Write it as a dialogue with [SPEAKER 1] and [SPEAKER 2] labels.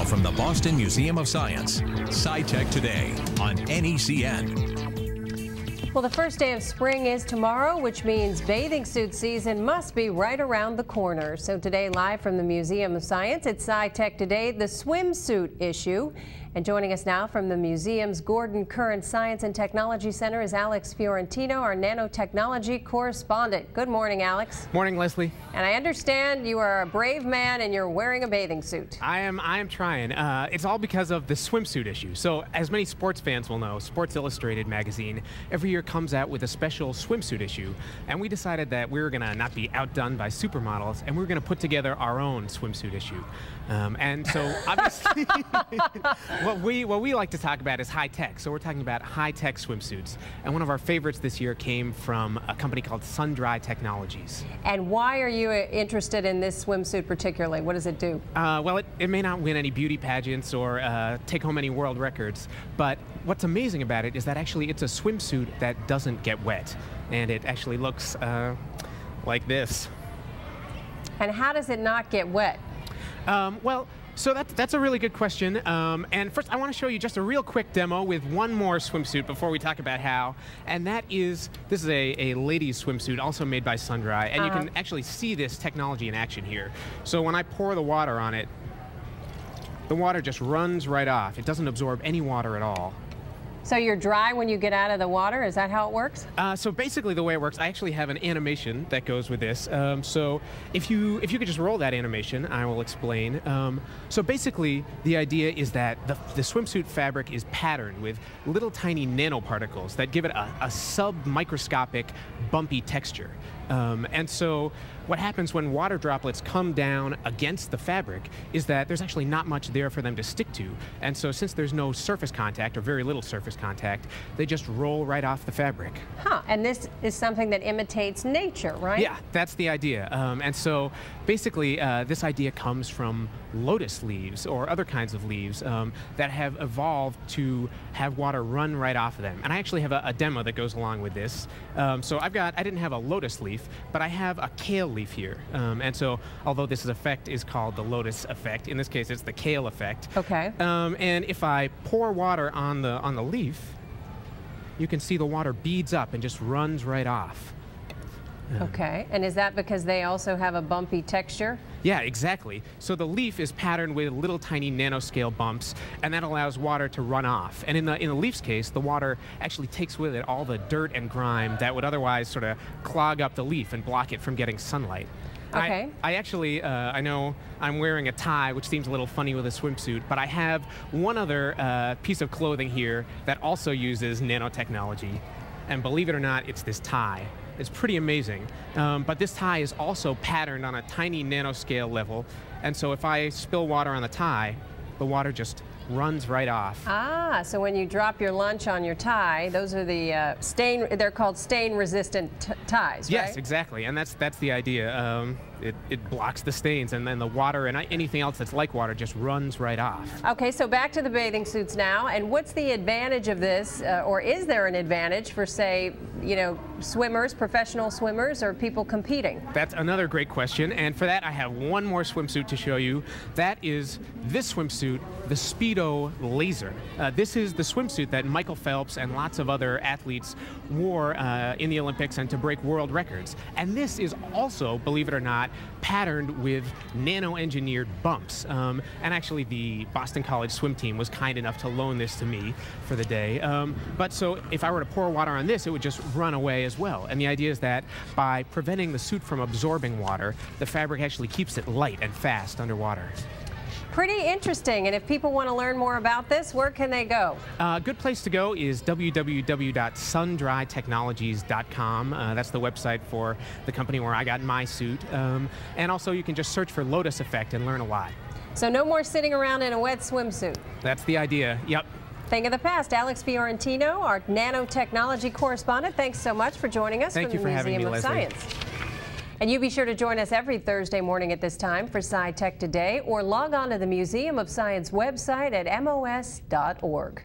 [SPEAKER 1] Now from the Boston Museum of Science, Sci-Tech Today on NECN.
[SPEAKER 2] Well, the first day of spring is tomorrow, which means bathing suit season must be right around the corner. So today, live from the Museum of Science, it's Sci-Tech Today, the swimsuit issue. And joining us now from the museum's Gordon Current Science and Technology Center is Alex Fiorentino, our nanotechnology correspondent. Good morning, Alex.
[SPEAKER 3] Morning, Leslie.
[SPEAKER 2] And I understand you are a brave man and you're wearing a bathing suit.
[SPEAKER 3] I am trying. It's all because of the swimsuit issue. So, as many sports fans will know, Sports Illustrated magazine every year comes out with a special swimsuit issue. And we decided that we were going to not be outdone by supermodels, and we were going to put together our own swimsuit issue. And so, obviously, what we like to talk about is high-tech. So we're talking about high-tech swimsuits. And one of our favorites this year came from a company called Sun-Dry Technologies.
[SPEAKER 2] And why are you interested in this swimsuit particularly? What does it do?
[SPEAKER 3] Well, it may not win any beauty pageants or take home any world records, but what's amazing about it is that actually it's a swimsuit that doesn't get wet. And it actually looks like this.
[SPEAKER 2] And how does it not get wet?
[SPEAKER 3] Well, so that's a really good question. And first, I want to show you just a real quick demo with one more swimsuit before we talk about how. And that is, this is a ladies' swimsuit, also made by Sun-Dry. And you can actually see this technology in action here. So when I pour the water on it, the water just runs right off. It doesn't absorb any water at all.
[SPEAKER 2] So you're dry when you get out of the water? Is that how it works?
[SPEAKER 3] So basically the way it works, I actually have an animation that goes with this. So if you could just roll that animation, I will explain. So basically the idea is that the swimsuit fabric is patterned with little tiny nanoparticles that give it a sub-microscopic bumpy texture. And so what happens when water droplets come down against the fabric is that there's actually not much there for them to stick to. And so since there's no surface contact, or very little surface contact, they just roll right off the fabric.
[SPEAKER 2] Huh, and this is something that imitates nature, right?
[SPEAKER 3] Yeah, that's the idea. And so basically this idea comes from lotus leaves or other kinds of leaves that have evolved to have water run right off of them. And I actually have a demo that goes along with this. So I didn't have a lotus leaf, but I have a kale leaf here. And so although this effect is called the lotus effect, in this case it's the kale effect.
[SPEAKER 2] Okay.
[SPEAKER 3] And if I pour water on the leaf, you can see the water beads up and just runs right off.
[SPEAKER 2] Okay, and is that because they also have a bumpy texture?
[SPEAKER 3] Yeah, exactly. So the leaf is patterned with little tiny nanoscale bumps, and that allows water to run off. And in the leaf's case, the water actually takes with it all the dirt and grime that would otherwise sort of clog up the leaf and block it from getting sunlight.
[SPEAKER 2] Okay.
[SPEAKER 3] I actually, I know I'm wearing a tie, which seems a little funny with a swimsuit, but I have one other piece of clothing here that also uses nanotechnology. And believe it or not, it's this tie. It's pretty amazing. But this tie is also patterned on a tiny nanoscale level. And so if I spill water on the tie, the water just runs right off. Ah,
[SPEAKER 2] so when you drop your lunch on your tie, those are the they're called stain-resistant ties, right?
[SPEAKER 3] Yes, exactly, and that's the idea. It blocks the stains, and then the water and anything else that's like water just runs right off.
[SPEAKER 2] Okay, so back to the bathing suits now, and what's the advantage of this, or is there an advantage for, say, swimmers, professional swimmers, or people competing?
[SPEAKER 3] That's another great question, and for that I have one more swimsuit to show you. That is this swimsuit, the Speedo Laser. This is the swimsuit that Michael Phelps and lots of other athletes wore in the Olympics and to break world records. And this is also, believe it or not, patterned with nano-engineered bumps. And actually the Boston College swim team was kind enough to loan this to me for the day. But so if I were to pour water on this, it would just run away as well. And the idea is that by preventing the suit from absorbing water, the fabric actually keeps it light and fast underwater.
[SPEAKER 2] Pretty interesting. And if people want to learn more about this, where can they go?
[SPEAKER 3] A good place to go is www.sundrytechnologies.com. That's the website for the company where I got my suit. And also you can just search for Lotus Effect and learn a lot.
[SPEAKER 2] So no more sitting around in a wet swimsuit.
[SPEAKER 3] That's the idea. Yep.
[SPEAKER 2] Thing of the past. Alex Fiorentino, our nanotechnology correspondent, thanks so much for joining us from the Museum of Science. And you be sure to join us every Thursday morning at this time for Sci-Tech Today, or log on to the Museum of Science website at mos.org.